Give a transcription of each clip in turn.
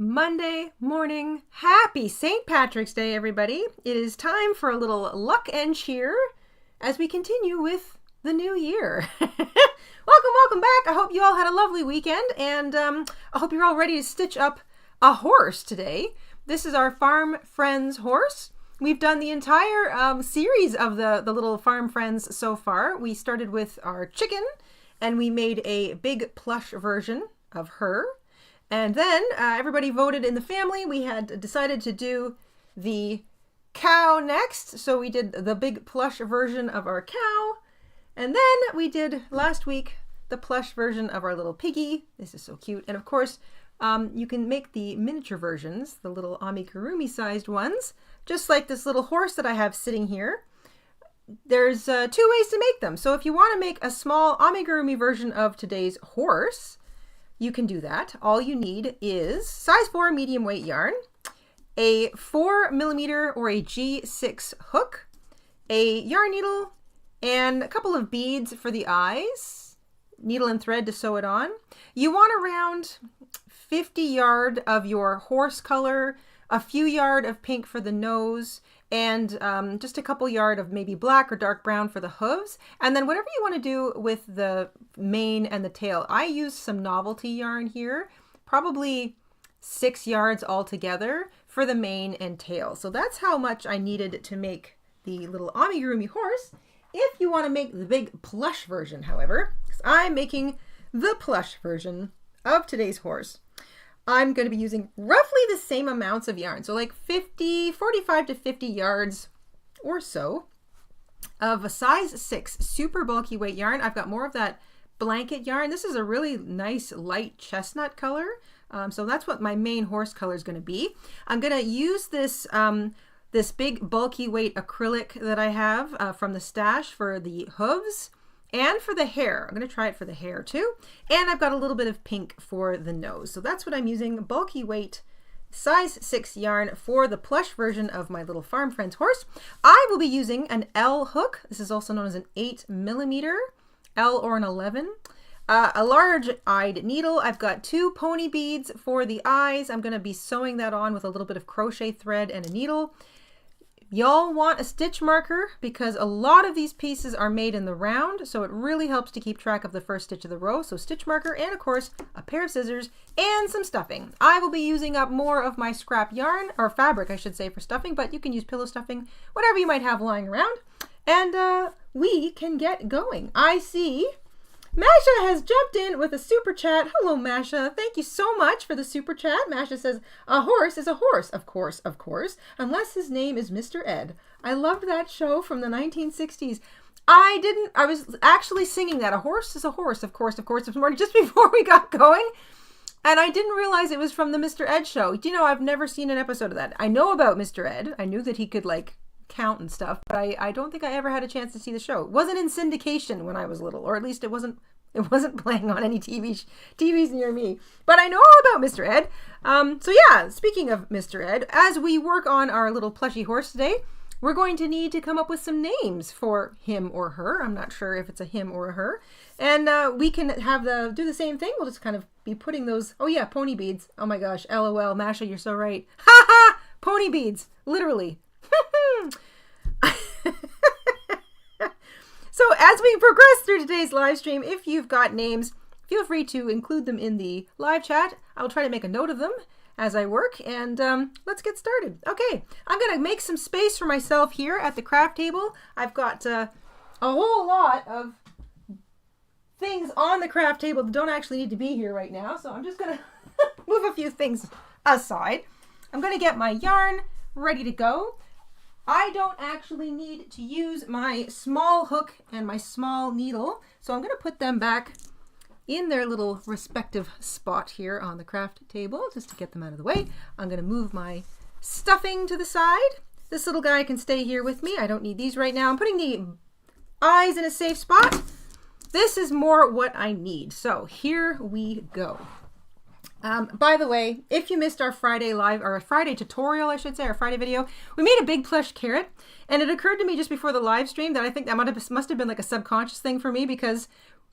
Monday morning. Happy St. Patrick's Day, everybody. It is time for a little luck and cheer as we continue with the new year. Welcome back. I hope you all had a lovely weekend, and I hope you're all ready to stitch up a horse today. This is our Farm Friends horse. We've done the entire series of the little Farm Friends so far. We started with our chicken, and we made a big plush version of her. And then everybody voted in the family. We had decided to do the cow next. So we did the big plush version of our cow. And then we did last week the plush version of our little piggy. This is so cute. And of course, you can make the miniature versions, the little amigurumi sized ones, just like this little horse that I have sitting here. There's 2 ways to make them. So if you want to make a small amigurumi version of today's horse, you can do that. All you need is size 4 medium weight yarn, a 4mm or a G6 hook, a yarn needle, and a couple of beads for the eyes, needle and thread to sew it on. You want around 50 yard of your horse color, a few yard of pink for the nose, and just a couple yard of maybe black or dark brown for the hooves. And then whatever you want to do with the mane and the tail. I use some novelty yarn here, probably 6 yards altogether for the mane and tail. So that's how much I needed to make the little amigurumi horse. If you want to make the big plush version, however, because I'm making the plush version of today's horse, I'm going to be using roughly the same amounts of yarn. So like 45 to 50 yards or so of a size 6 super bulky weight yarn. I've got more of that blanket yarn. This is a really nice light chestnut color. So that's what my main horse color is going to be. I'm going to use this, this big bulky weight acrylic that I have from the stash for the hooves. And for the hair. I'm going to try it for the hair too. And I've got a little bit of pink for the nose. So that's what I'm using, bulky weight, size 6 yarn for the plush version of my little Farm Friends horse. I will be using an L hook. This is also known as an 8mm, L or an 11. A large-eyed needle. I've got 2 pony beads for the eyes. I'm going to be sewing that on with a little bit of crochet thread and a needle. Y'all want a stitch marker because a lot of these pieces are made in the round, so it really helps to keep track of the first stitch of the row. So stitch marker and of course a pair of scissors and some stuffing. I will be using up more of my scrap yarn, or fabric I should say, for stuffing, but you can use pillow stuffing, whatever you might have lying around, and we can get going. I see Masha has jumped in with a super chat. Hello, Masha. Thank you so much for the super chat. Masha says, a horse is a horse. Of course, unless his name is Mr. Ed. I loved that show from the 1960s. I was actually singing that. A horse is a horse, of course, this morning, just before we got going. And I didn't realize it was from the Mr. Ed show. Do you know, I've never seen an episode of that. I know about Mr. Ed. I knew that he could count and stuff, but I don't think I ever had a chance to see the show. It wasn't in syndication when I was little, or at least it wasn't playing on any TVs near me. But I know all about Mr. Ed. So yeah, speaking of Mr. Ed, as we work on our little plushy horse today, we're going to need to come up with some names for him or her. I'm not sure if it's a him or a her. And we can do the same thing. We'll just kind of be putting those, oh yeah, pony beads. Oh my gosh, LOL, Masha, you're so right. Ha ha! Pony beads, literally. So as we progress through today's live stream, if you've got names, feel free to include them in the live chat. I'll try to make a note of them as I work, and let's get started. Okay, I'm going to make some space for myself here at the craft table. I've got a whole lot of things on the craft table that don't actually need to be here right now, so I'm just going to move a few things aside. I'm going to get my yarn ready to go. I don't actually need to use my small hook and my small needle, so I'm going to put them back in their little respective spot here on the craft table, just to get them out of the way. I'm going to move my stuffing to the side. This little guy can stay here with me. I don't need these right now. I'm putting the eyes in a safe spot. This is more what I need. So here we go. By the way, if you missed our Friday live, or Friday tutorial, I should say, our Friday video, we made a big plush carrot, and it occurred to me just before the live stream that I think that must have been like a subconscious thing for me, because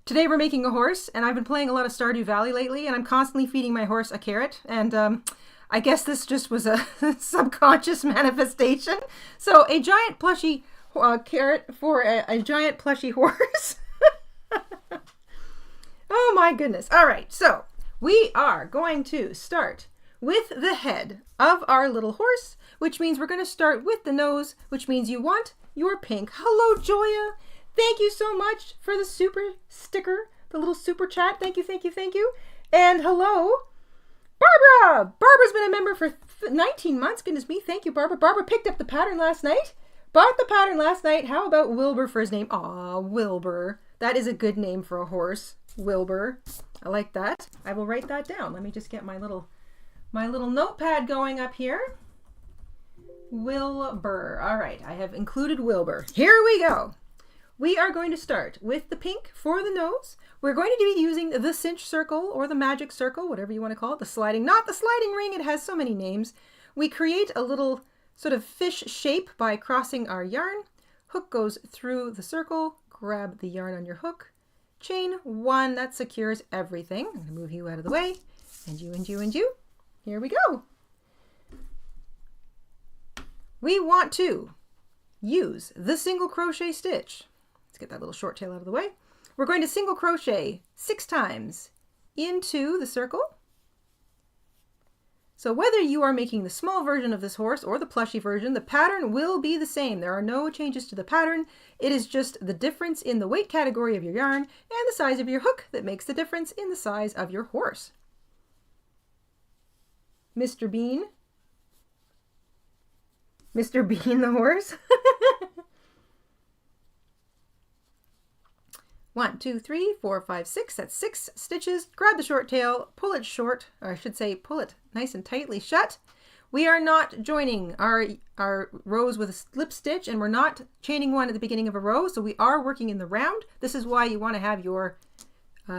today we're making a horse, and I've been playing a lot of Stardew Valley lately, and I'm constantly feeding my horse a carrot, and I guess this just was a subconscious manifestation. So a giant plushy carrot for a giant plushy horse. Oh my goodness. All right, so we are going to start with the head of our little horse, which means we're going to start with the nose, which means you want your pink. Hello, Joya. Thank you so much for the super sticker, the little super chat. Thank you, thank you, thank you. And hello, Barbara. Barbara's been a member for 19 months. Goodness me. Thank you, Barbara. Barbara picked up the pattern last night. Bought the pattern last night. How about Wilbur for his name? Aw, Wilbur. That is a good name for a horse. Wilbur. I like that. I will write that down. Let me just get my little notepad going up here. Wilbur. All right, I have included Wilbur. Here we go. We are going to start with the pink for the nose. We're going to be using the cinch circle or the magic circle, whatever you want to call it, the sliding, not the sliding ring. It has so many names. We create a little sort of fish shape by crossing our yarn. Hook goes through the circle. Grab the yarn on your hook. Chain one, that secures everything. I'm going to move you out of the way. And you, and you, and you. Here we go. We want to use the single crochet stitch. Let's get that little short tail out of the way. We're going to single crochet 6 times into the circle. So whether you are making the small version of this horse or the plushy version, the pattern will be the same. There are no changes to the pattern. It is just the difference in the weight category of your yarn and the size of your hook that makes the difference in the size of your horse. Mr. Bean. Mr. Bean the horse. 1, 2, 3, 4, 5, 6. That's 6 stitches. Grab the short tail, pull it short, or I should say pull it nice and tightly shut. We are not joining our rows with a slip stitch, and we're not chaining one at the beginning of a row, so we are working in the round. This is why you want to have your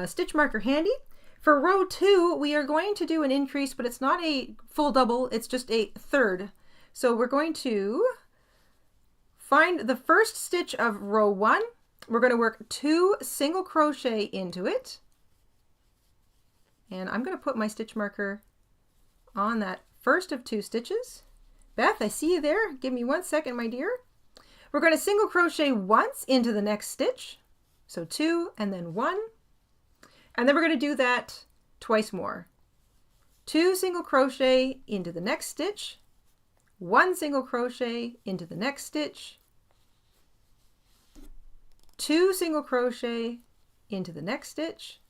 stitch marker handy. For row 2, we are going to do an increase, but it's not a full double, it's just a third. So we're going to find the first stitch of row 1. We're going to work 2 single crochet into it. And I'm going to put my stitch marker on that first of 2 stitches. Beth, I see you there. Give me 1 second, my dear. We're going to single crochet once into the next stitch. So 2 and then 1. And then we're going to do that twice more. 2 single crochet into the next stitch. 1 single crochet into the next stitch. 2 single crochet into the next stitch,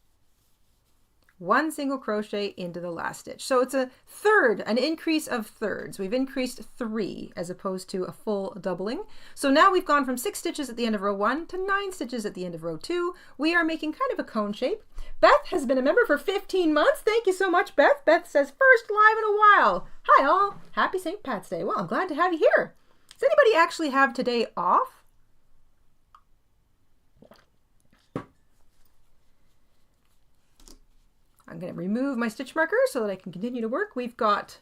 1 single crochet into the last stitch. So it's a third, an increase of thirds. We've increased 3 as opposed to a full doubling. So now we've gone from 6 stitches at the end of row 1 to 9 stitches at the end of row 2. We are making kind of a cone shape. Beth has been a member for 15 months. Thank you so much, Beth. Beth says, first live in a while. Hi all. Happy St. Pat's Day. Well, I'm glad to have you here. Does anybody actually have today off? I'm going to remove my stitch marker so that I can continue to work. We've got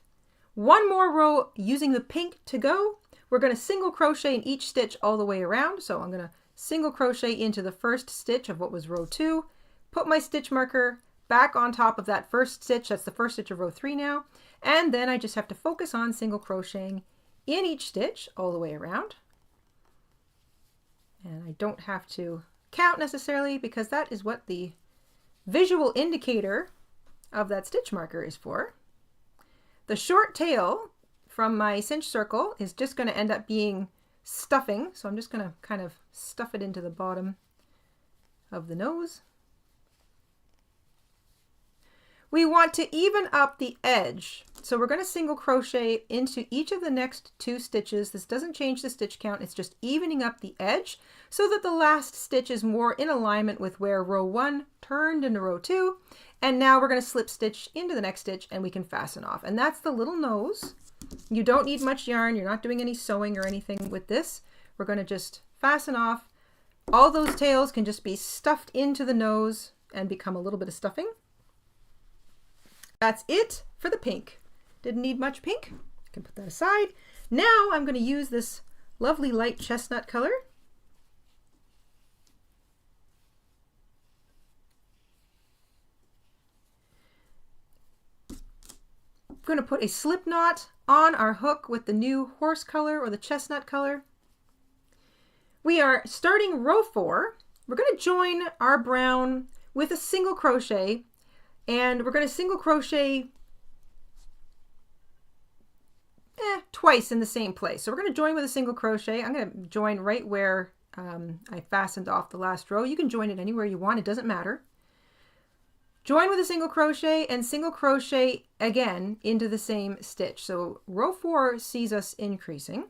1 more row using the pink to go. We're going to single crochet in each stitch all the way around. So I'm going to single crochet into the first stitch of what was row 2, put my stitch marker back on top of that first stitch. That's the first stitch of row 3 now. And then I just have to focus on single crocheting in each stitch all the way around. And I don't have to count necessarily because that is what the visual indicator of that stitch marker is for. The short tail from my cinch circle is just going to end up being stuffing. So I'm just going to kind of stuff it into the bottom of the nose. We want to even up the edge. So we're going to single crochet into each of the next 2 stitches. This doesn't change the stitch count. It's just evening up the edge so that the last stitch is more in alignment with where row 1 turned into row 2. And now we're going to slip stitch into the next stitch and we can fasten off. And that's the little nose. You don't need much yarn. You're not doing any sewing or anything with this. We're going to just fasten off. All those tails can just be stuffed into the nose and become a little bit of stuffing. That's it for the pink. Didn't need much pink. I can put that aside. Now I'm going to use this lovely light chestnut color. going to put a slip knot on our hook with the new horse color or the chestnut color. We are starting row 4. We're going to join our brown with a single crochet, and we're going to single crochet twice in the same place. So we're going to join with a single crochet. I'm going to join right where I fastened off the last row. You can join it anywhere you want, it doesn't matter. Join with a single crochet and single crochet again into the same stitch. So row 4 sees us increasing.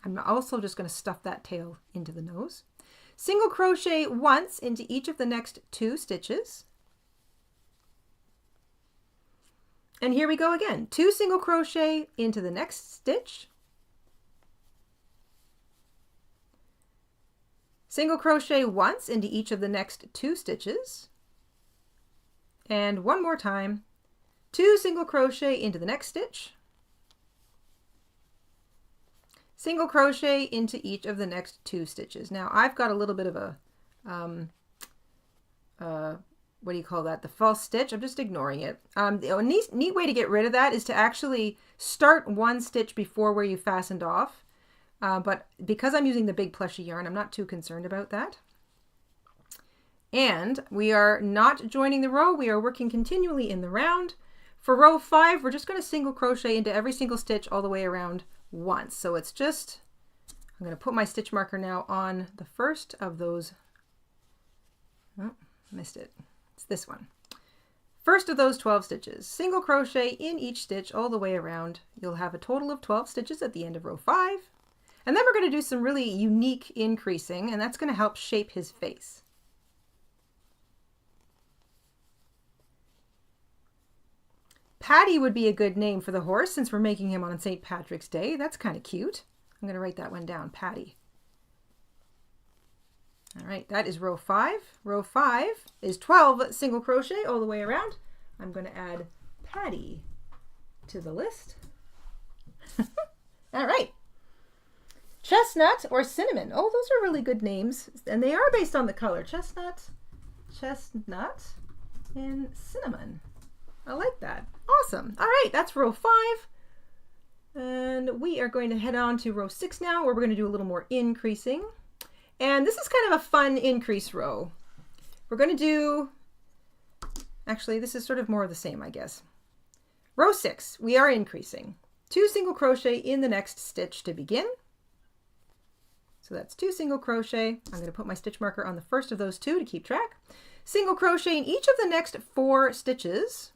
I'm also just going to stuff that tail into the nose. Single crochet once into each of the next 2 stitches. And here we go again. 2 single crochet into the next stitch. Single crochet once into each of the next 2 stitches. And one more time, 2 single crochet into the next stitch. Single crochet into each of the next 2 stitches. Now I've got a little bit of a, what do you call that? The false stitch. I'm just ignoring it. A neat way to get rid of that is to actually start one stitch before where you fastened off. But because I'm using the big plushy yarn, I'm not too concerned about that. And we are not joining the row. We are working continually in the round. For row 5, we're just going to single crochet into every single stitch all the way around once. So it's just, I'm going to put my stitch marker now on the first of those. Oh, missed it. It's this one. First of those 12 stitches. Single crochet in each stitch all the way around. You'll have a total of 12 stitches at the end of row 5. And then we're going to do some really unique increasing, and that's going to help shape his face. Patty would be a good name for the horse since we're making him on St. Patrick's Day. That's kind of cute. I'm going to write that one down, Patty. All right, that is row 5. Row 5 is 12 single crochet all the way around. I'm going to add Patty to the list. All right. Chestnut or cinnamon. Oh, those are really good names. And they are based on the color. Chestnut, and cinnamon. I like that. Awesome. All right, that's row 5. And we are going to head on to row 6 now, where we're going to do a little more increasing. And this is kind of a fun increase row. We're going to do, actually, this is sort of more of the same, I guess. Row 6, we are increasing. 2 single crochet in the next stitch to begin. So that's 2 single crochet. I'm going to put my stitch marker on the first of those 2 to keep track. Single crochet in each of the next 4 stitches.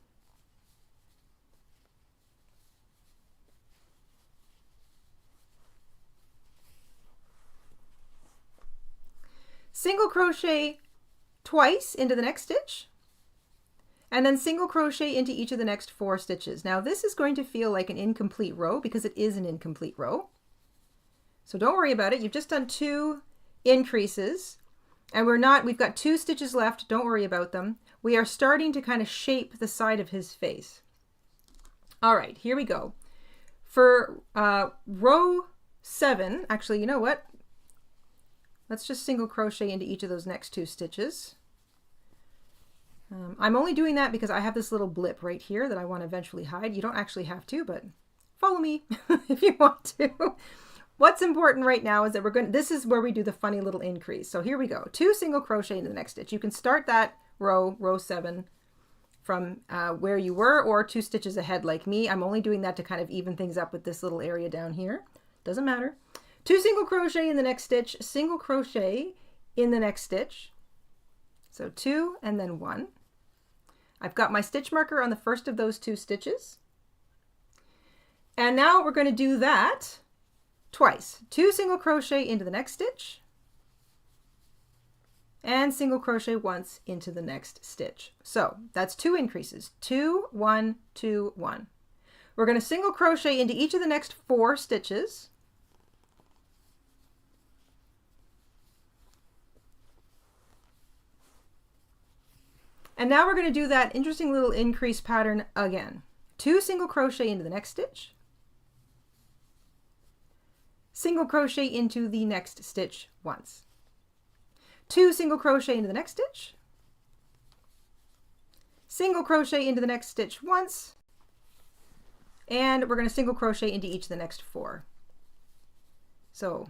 Single crochet twice into the next stitch, and then single crochet into each of the next 4 stitches. Now this is going to feel like an incomplete row because it is an incomplete row. So don't worry about it. You've just done 2 increases, and we've got 2 stitches left. Don't worry about them. We are starting to kind of shape the side of his face. All right, here we go. For row 7, actually, you know what? Let's just single crochet into each of those next 2 stitches. I'm only doing that because I have this little blip right here that I want to eventually hide. You don't actually have to, but follow me if you want to. What's important right now is that this is where we do the funny little increase. So here we go. 2 single crochet into the next stitch. You can start that row 7, from where you were, or 2 stitches ahead like me. I'm only doing that to kind of even things up with this little area down here. Doesn't matter. 2 single crochet in the next stitch, single crochet in the next stitch. So 2 and then 1. I've got my stitch marker on the first of those 2 stitches. And now we're going to do that twice. 2 single crochet into the next stitch, and single crochet once into the next stitch. So that's 2 increases. 2, 1, 2, 1. We're going to single crochet into each of the next 4 stitches. And now we're going to do that interesting little increase pattern again. 2 single crochet into the next stitch, single crochet into the next stitch once, 2 single crochet into the next stitch, single crochet into the next stitch once, and we're going to single crochet into each of the next 4. So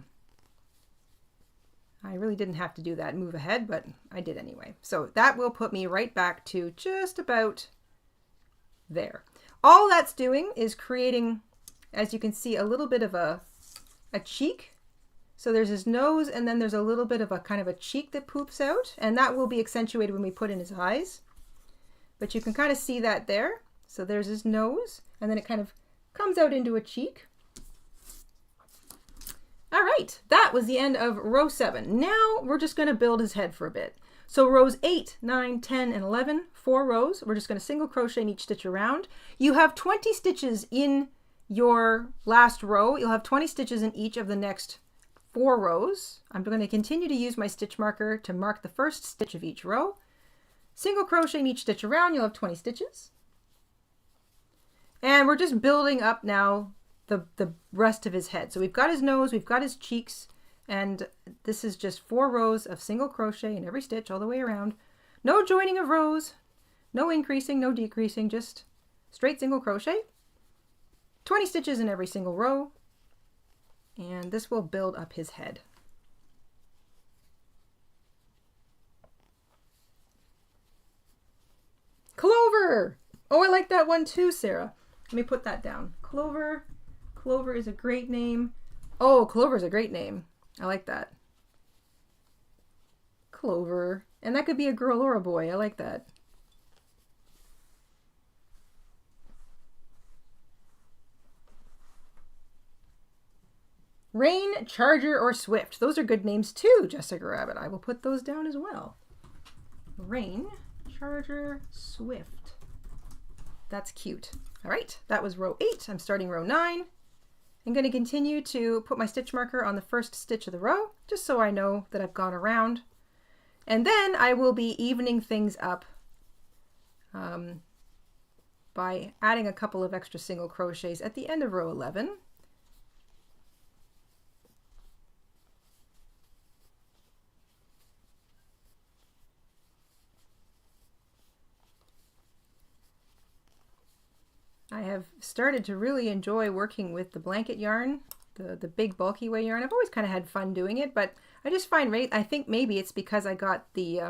I really didn't have to do that move ahead, but I did anyway. So that will put me right back to just about there. All that's doing is creating, as you can see, a little bit of a cheek. So there's his nose, and then there's a little bit of a kind of a cheek that poops out, and that will be accentuated when we put in his eyes. But you can kind of see that there. So there's his nose, and then it kind of comes out into a cheek. All right, that was the end of row 7. Now we're just going to build his head for a bit. So rows 8, 9, 10, and 11, 4 rows. We're just going to single crochet in each stitch around. You have 20 stitches in your last row. You'll have 20 stitches in each of the next 4 rows. I'm going to continue to use my stitch marker to mark the first stitch of each row. Single crochet in each stitch around. You'll have 20 stitches. And we're just building up now the rest of his head. So we've got his nose, we've got his cheeks, and this is just 4 rows of single crochet in every stitch all the way around. No joining of rows, no increasing, no decreasing, just straight single crochet. 20 stitches in every single row, and this will build up his head. Clover! Oh, I like that one too, Sarah. Let me put that down. Clover. Clover is a great name. Oh, Clover is a great name. I like that. Clover. And that could be a girl or a boy. I like that. Rain, Charger, or Swift. Those are good names too, Jessica Rabbit. I will put those down as well. Rain, Charger, Swift. That's cute. All right, that was row 8. I'm starting row 9. I'm going to continue to put my stitch marker on the first stitch of the row, just so I know that I've gone around. And then I will be evening things up by adding a couple of extra single crochets at the end of row 11. I have started to really enjoy working with the blanket yarn, the big bulky way yarn. I've always kind of had fun doing it, but I just find I think maybe it's because I got the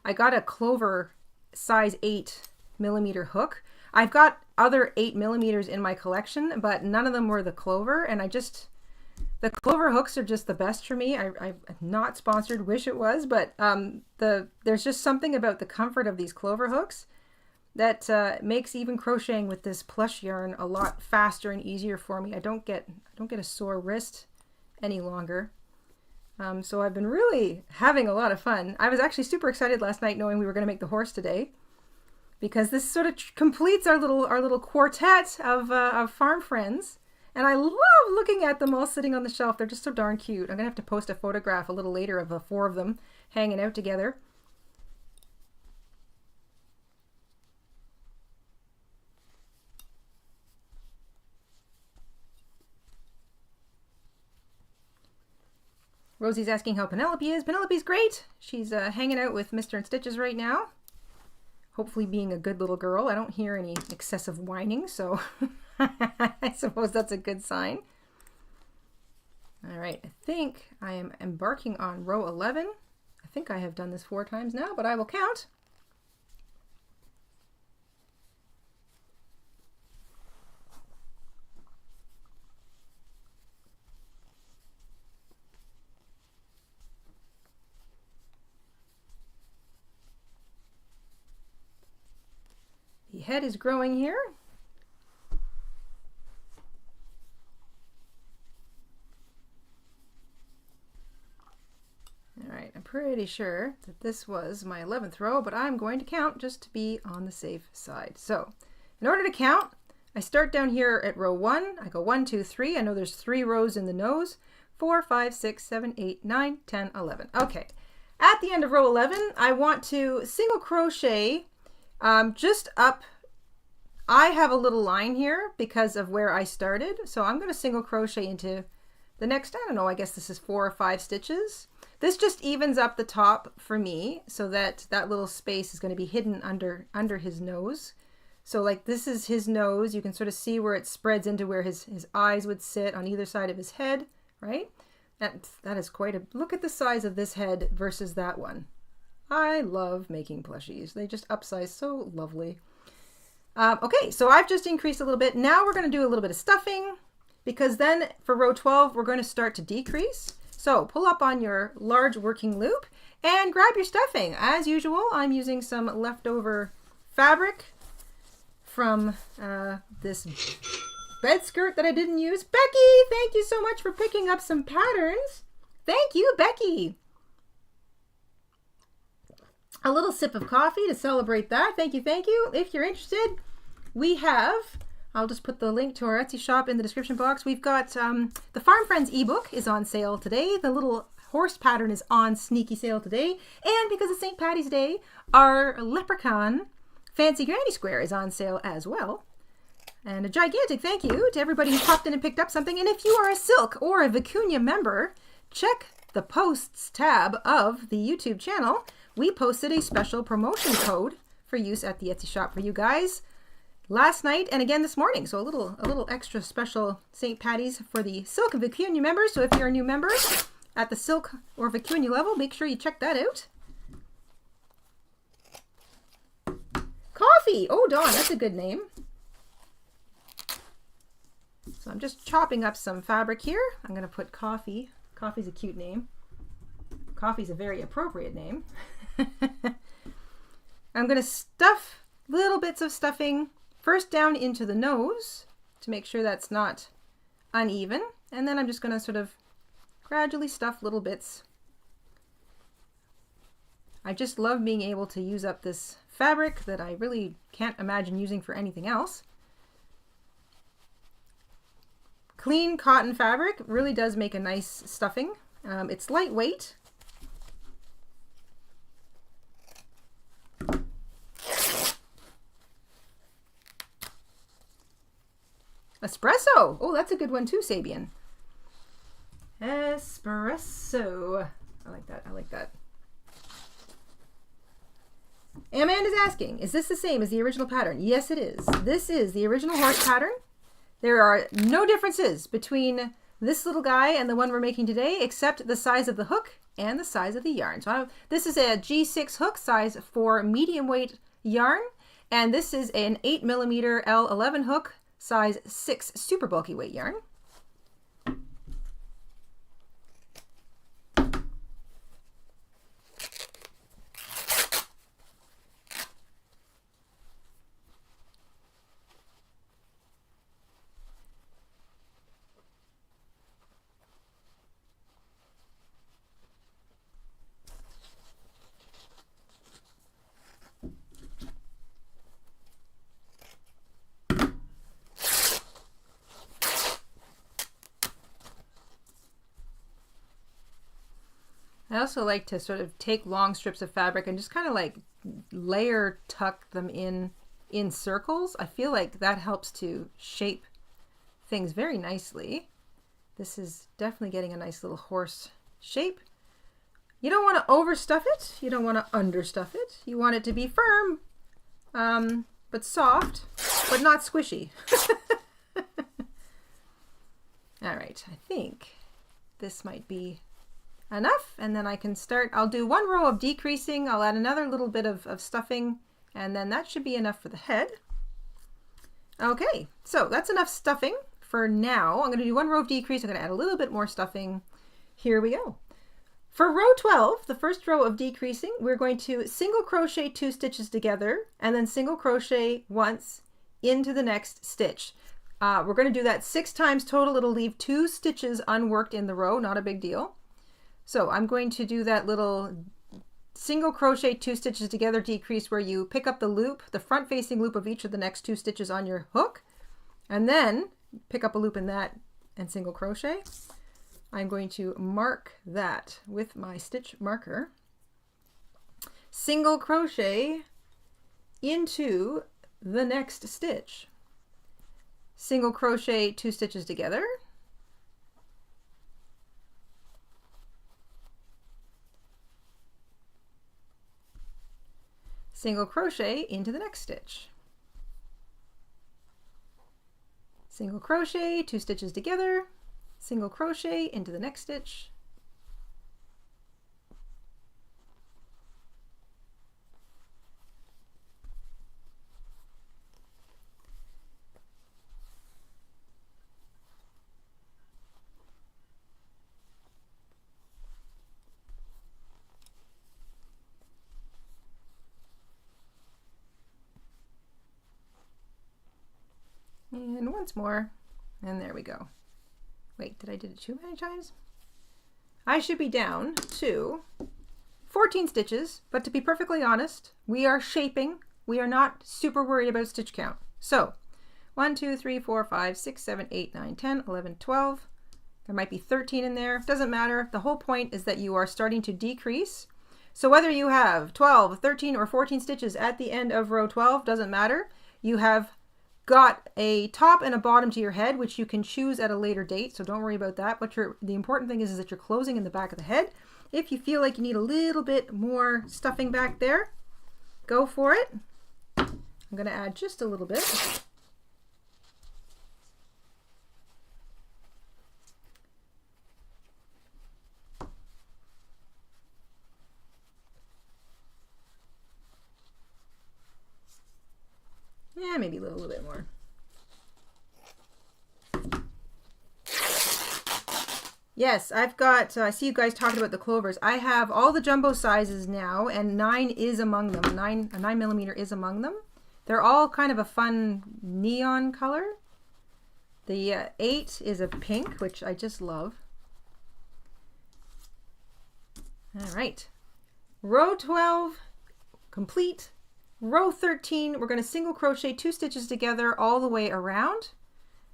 I got a Clover size 8mm hook. I've got other 8mm in my collection, but none of them were the Clover, and the Clover hooks are just the best for me. I'm not sponsored, wish it was, but there's just something about the comfort of these Clover hooks that makes even crocheting with this plush yarn a lot faster and easier for me. I don't get a sore wrist any longer. So I've been really having a lot of fun. I was actually super excited last night knowing we were going to make the horse today, because this sort of completes our little quartet of farm friends. And I love looking at them all sitting on the shelf. They're just so darn cute. I'm going to have to post a photograph a little later of the 4 of them hanging out together. Rosie's asking how Penelope is. Penelope's great. She's hanging out with Mr. InStitches right now. Hopefully being a good little girl. I don't hear any excessive whining, so I suppose that's a good sign. All right, I think I am embarking on row 11. I think I have done this 4 times now, but I will count. The head is growing here. All right, I'm pretty sure that this was my 11th row, but I'm going to count just to be on the safe side. So in order to count, I start down here at row 1. I go 1, 2, 3. I know there's 3 rows in the nose. 4, 5, 6, 7, 8, 9, 10, 11. Okay, at the end of row 11, I want to single crochet just up. I have a little line here because of where I started, so I'm going to single crochet into the next, I don't know, I guess this is 4 or 5 stitches. This just evens up the top for me so that that little space is going to be hidden under his nose. So like this is his nose. You can sort of see where it spreads into where his eyes would sit on either side of his head, right? That is quite a, look at the size of this head versus that one. I love making plushies. They just upsize so lovely. Okay, so I've just increased a little bit. Now we're going to do a little bit of stuffing, because then for row 12, we're going to start to decrease. So pull up on your large working loop and grab your stuffing. As usual, I'm using some leftover fabric from this bed skirt that I didn't use. Becky, thank you so much for picking up some patterns. Thank you, Becky. A little sip of coffee to celebrate that. Thank you, thank you. If you're interested, we have, I'll just put the link to our Etsy shop in the description box. We've got the Farm Friends ebook is on sale today. The little horse pattern is on sneaky sale today. And because it's St. Patty's Day, our leprechaun Fancy Granny Square is on sale as well. And a gigantic thank you to everybody who popped in and picked up something. And if you are a Silk or a Vicuña member, check the posts tab of the YouTube channel. We posted a special promotion code for use at the Etsy shop for you guys last night and again this morning. So a little extra special St. Patty's for the Silk and Vicuña members. So if you're a new member at the Silk or Vicuña level, make sure you check that out. Coffee. Oh, Dawn, that's a good name. So I'm just chopping up some fabric here. I'm going to put Coffee. Coffee's a cute name. Coffee's a very appropriate name. I'm going to stuff little bits of stuffing first down into the nose to make sure that's not uneven. And then I'm just going to sort of gradually stuff little bits. I just love being able to use up this fabric that I really can't imagine using for anything else. Clean cotton fabric really does make a nice stuffing. It's lightweight. Espresso. Oh, that's a good one too, Sabian. Espresso. I like that. I like that. Amanda's asking, is this the same as the original pattern? Yes, it is. This is the original horse pattern. There are no differences between this little guy and the one we're making today, except the size of the hook and the size of the yarn. So this is a G6 hook size for medium weight yarn, and this is an 8mm L11 hook size 6 super bulky weight yarn. I also like to sort of take long strips of fabric and just kind of like layer tuck them in circles. I feel like that helps to shape things very nicely. This is definitely getting a nice little horse shape. You don't want to overstuff it. You don't want to understuff it. You want it to be firm, but soft, but not squishy. All right, I think this might be enough, and then I can start. I'll do one row of decreasing. I'll add another little bit of stuffing, and then that should be enough for the head. Okay, so that's enough stuffing for now. I'm going to do one row of decrease. I'm going to add a little bit more stuffing. Here we go. For row 12, the first row of decreasing, we're going to single crochet 2 stitches together and then single crochet once into the next stitch. We're going to do that 6 times total. It'll leave 2 stitches unworked in the row, not a big deal. So I'm going to do that little single crochet 2 stitches together decrease where you pick up the loop, the front facing loop of each of the next 2 stitches on your hook, and then pick up a loop in that and single crochet. I'm going to mark that with my stitch marker. Single crochet into the next stitch. Single crochet 2 stitches together. Single crochet into the next stitch. Single crochet, 2 stitches together, single crochet into the next stitch. And once more, and there we go. Wait, did I do it too many times? I should be down to 14 stitches, but to be perfectly honest, we are shaping. We are not super worried about stitch count. So 1, 2, 3, 4, 5, 6, 7, 8, 9, 10, 11, 12. There might be 13 in there. Doesn't matter. The whole point is that you are starting to decrease. So whether you have 12, 13, or 14 stitches at the end of row 12, doesn't matter. You have got a top and a bottom to your head, which you can choose at a later date, so don't worry about that. But the important thing is that you're closing in the back of the head. If you feel like you need a little bit more stuffing back there, go for it. I'm going to add just a little bit. Yeah, maybe a little bit more. Yes, I've got, I see you guys talking about the clovers. I have all the jumbo sizes now, and 9 is among them. A 9mm is among them. They're all kind of a fun neon color. The 8 is a pink, which I just love. All right. Row 12, complete. Row 13, we're going to single crochet 2 stitches together all the way around.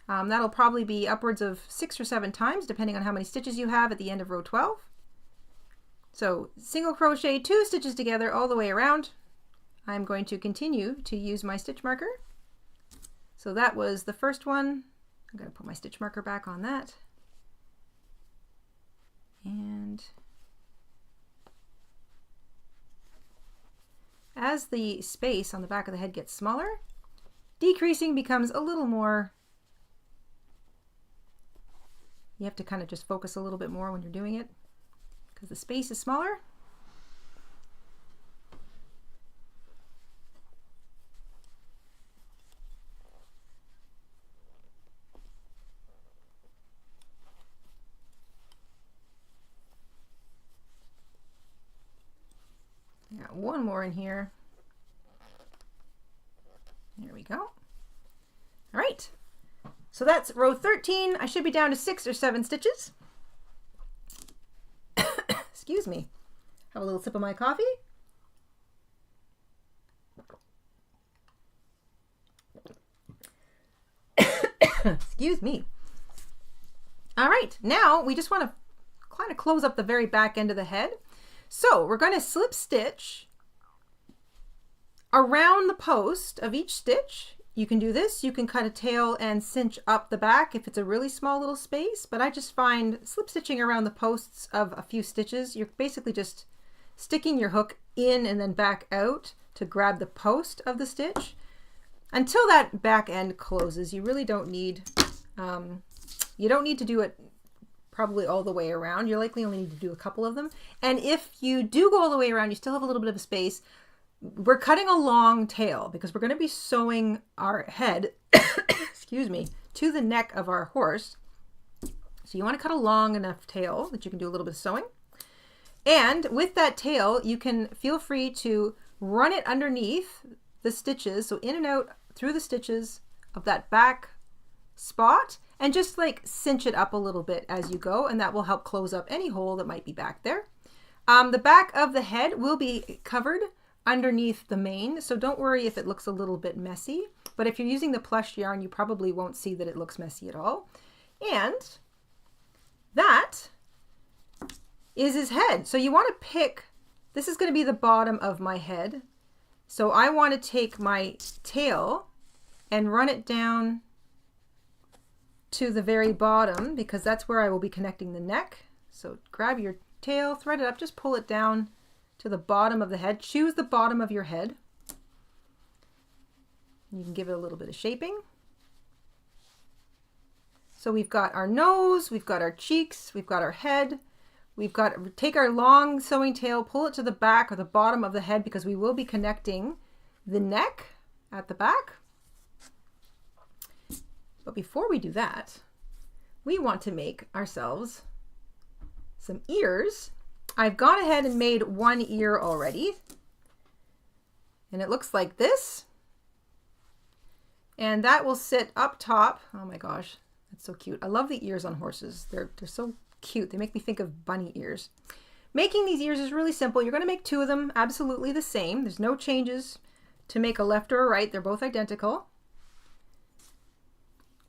That'll probably be upwards of 6 or 7 times, depending on how many stitches you have at the end of row 12. So single crochet 2 stitches together all the way around. I'm going to continue to use my stitch marker. So that was the first one. I'm going to put my stitch marker back on that. And as the space on the back of the head gets smaller, decreasing becomes a little more, you have to kind of just focus a little bit more when you're doing it because the space is smaller. I got one more in here. There we go. All right. So that's row 13. I should be down to 6 or 7 stitches. Excuse me. Have a little sip of my coffee. Excuse me. All right. Now we just want to kind of close up the very back end of the head. So we're going to slip stitch around the post of each stitch. You can do this. You can cut a tail and cinch up the back if it's a really small little space, but I just find slip stitching around the posts of a few stitches, you're basically just sticking your hook in and then back out to grab the post of the stitch. Until that back end closes, you really don't need, you don't need to do it probably all the way around. You likely only need to do a couple of them. And if you do go all the way around, you still have a little bit of a space. We're cutting a long tail because we're going to be sewing our head, excuse me, to the neck of our horse. So you want to cut a long enough tail that you can do a little bit of sewing. And with that tail, you can feel free to run it underneath the stitches. So in and out through the stitches of that back spot, and just like cinch it up a little bit as you go, and that will help close up any hole that might be back there. The back of the head will be covered underneath the mane, so don't worry if it looks a little bit messy, but if you're using the plush yarn, you probably won't see that it looks messy at all. And that is his head. So you want to pick, this is going to be the bottom of my head, so I want to take my tail and run it down to the very bottom because that's where I will be connecting the neck. So grab your tail, thread it up, just pull it down to the bottom of the head. Choose the bottom of your head. You can give it a little bit of shaping. So we've got our nose, we've got our cheeks, we've got our head. We've got to take our long sewing tail, pull it to the back or the bottom of the head because we will be connecting the neck at the back. But before we do that, we want to make ourselves some ears. I've gone ahead and made one ear already. And it looks like this. And that will sit up top. Oh my gosh, that's so cute. I love the ears on horses. They're so cute. They make me think of bunny ears. Making these ears is really simple. You're going to make two of them absolutely the same. There's no changes to make a left or a right. They're both identical.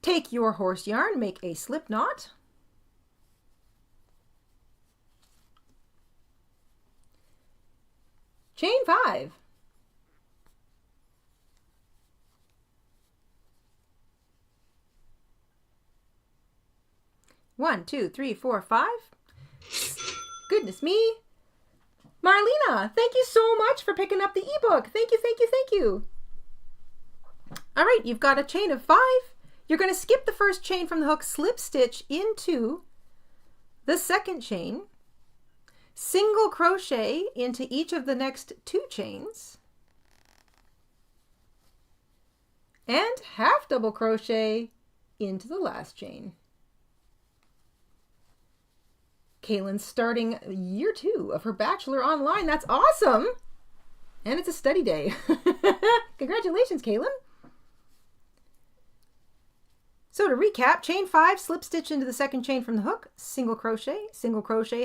Take your horse yarn, make a slip knot. Chain 5. One, two, three, four, 5. Goodness me. Marlena, thank you so much for picking up the ebook. Thank you, thank you, thank you. All right, you've got a chain of 5. You're going to skip the first chain from the hook, slip stitch into the second chain, single crochet into each of the next 2 chains, and half double crochet into the last chain. Kaylin's starting year 2 of her Bachelor Online. That's awesome. And it's a study day. Congratulations, Kaylin. So to recap, chain 5, slip stitch into the second chain from the hook, single crochet,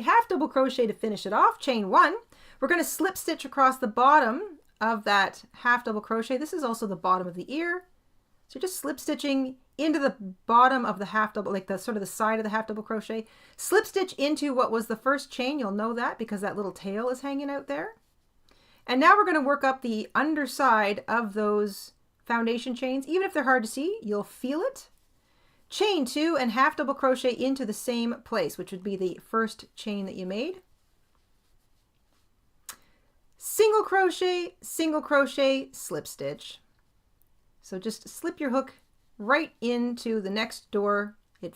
half double crochet to finish it off. Chain 1, we're going to slip stitch across the bottom of that half double crochet. This is also the bottom of the ear. So just slip stitching into the bottom of the half double, like the sort of the side of the half double crochet. Slip stitch into what was the first chain. You'll know that because that little tail is hanging out there. And now we're going to work up the underside of those foundation chains. Even if they're hard to see, you'll feel it. Chain 2 and half double crochet into the same place, which would be the first chain that you made. Single crochet, slip stitch. So just slip your hook right into the next door. It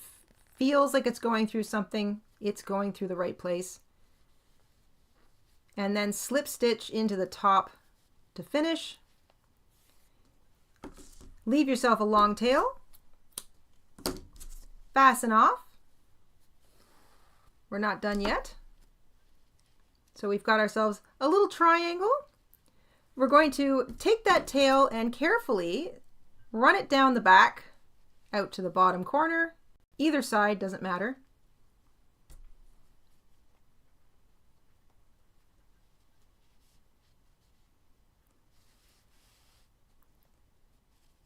feels like it's going through something. It's going through the right place. And then slip stitch into the top to finish. Leave yourself a long tail. Fasten off. We're not done yet. So we've got ourselves a little triangle. We're going to take that tail and carefully run it down the back out to the bottom corner. Either side, doesn't matter.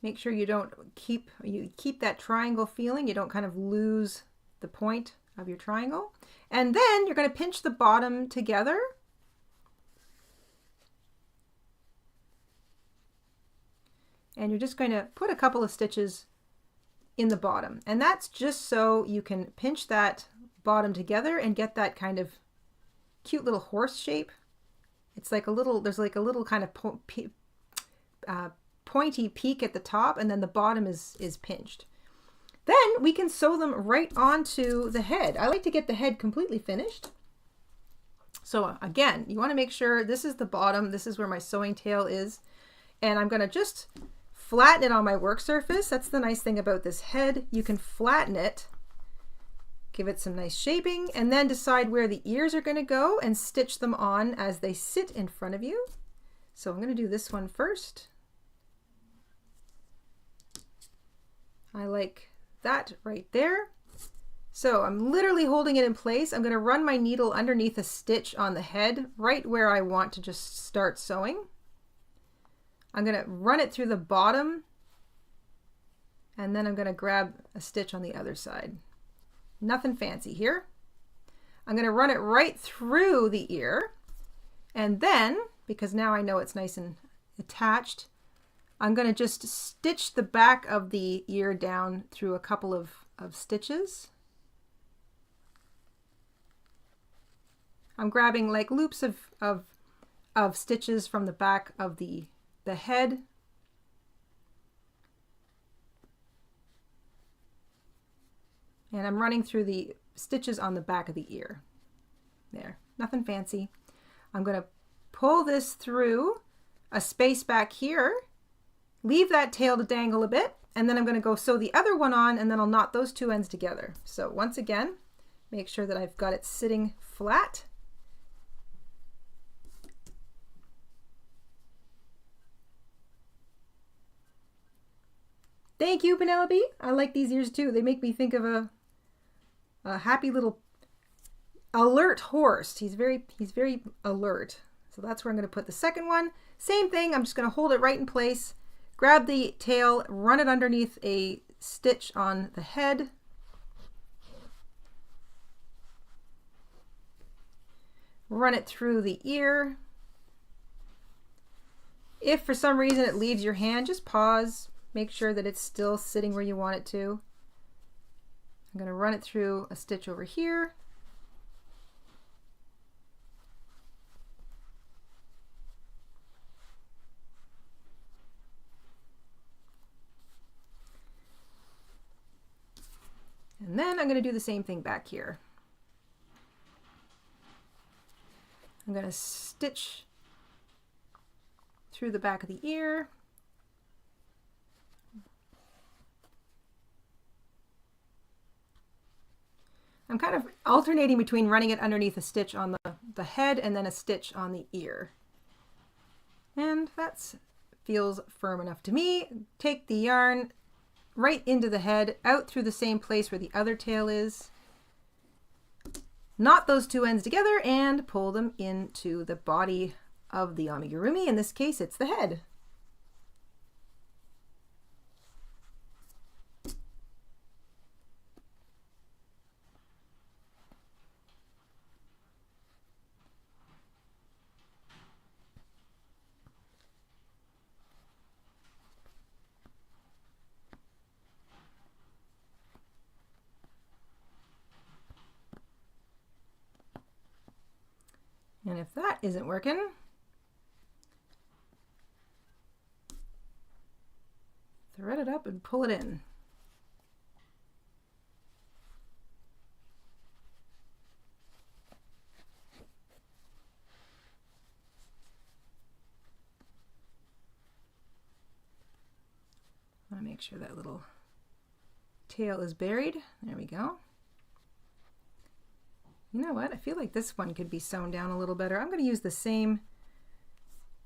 Make sure you don't keep that triangle feeling. You don't kind of lose the point of your triangle. And then you're going to pinch the bottom together. And you're just going to put a couple of stitches in the bottom. And that's just so you can pinch that bottom together and get that kind of cute little horse shape. It's like a little, there's like a little kind of pointy peak at the top, and then the bottom is pinched. Then we can sew them right onto the head. I like to get the head completely finished. So again, you want to make sure this is the bottom, this is where my sewing tail is, and I'm going to just flatten it on my work surface. That's the nice thing about this head. You can flatten it, give it some nice shaping, and then decide where the ears are going to go and stitch them on as they sit in front of you. So I'm going to do this one first. I like that right there. So I'm literally holding it in place. I'm going to run my needle underneath a stitch on the head, right where I want to just start sewing. I'm going to run it through the bottom, and then I'm going to grab a stitch on the other side. Nothing fancy here. I'm going to run it right through the ear, and then, because now I know it's nice and attached, I'm going to just stitch the back of the ear down through a couple of stitches. I'm grabbing like loops of stitches from the back of the head. And I'm running through the stitches on the back of the ear. There, nothing fancy. I'm going to pull this through a space back here, leave that tail to dangle a bit, and then I'm going to go sew the other one on, and then I'll knot those two ends together. So once again, make sure that I've got it sitting flat. Thank you, Penelope. I like these ears too. They make me think of a happy little alert horse. He's very alert. So that's where I'm going to put the second one. Same thing. I'm just going to hold it right in place, grab the tail, run it underneath a stitch on the head. Run it through the ear. If for some reason it leaves your hand, just pause. Make sure that it's still sitting where you want it to. I'm going to run it through a stitch over here. And then I'm going to do the same thing back here. I'm going to stitch through the back of the ear. I'm kind of alternating between running it underneath a stitch on the head and then a stitch on the ear. And that feels firm enough to me. Take the yarn right into the head, out through the same place where the other tail is. Knot those two ends together and pull them into the body of the amigurumi. In this case, it's the head. And if that isn't working, thread it up and pull it in. I want to make sure that little tail is buried. There we go. You know what? I feel like this one could be sewn down a little better. I'm going to use the same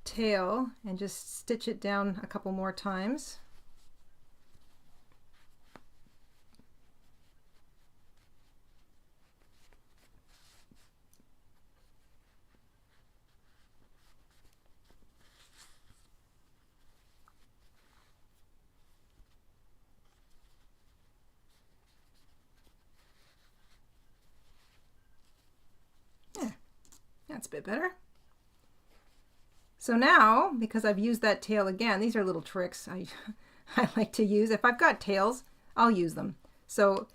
tail and just stitch it down a couple more times. That's a bit better. So now, because I've used that tail again, these are little tricks I like to use. If I've got tails, I'll use them. So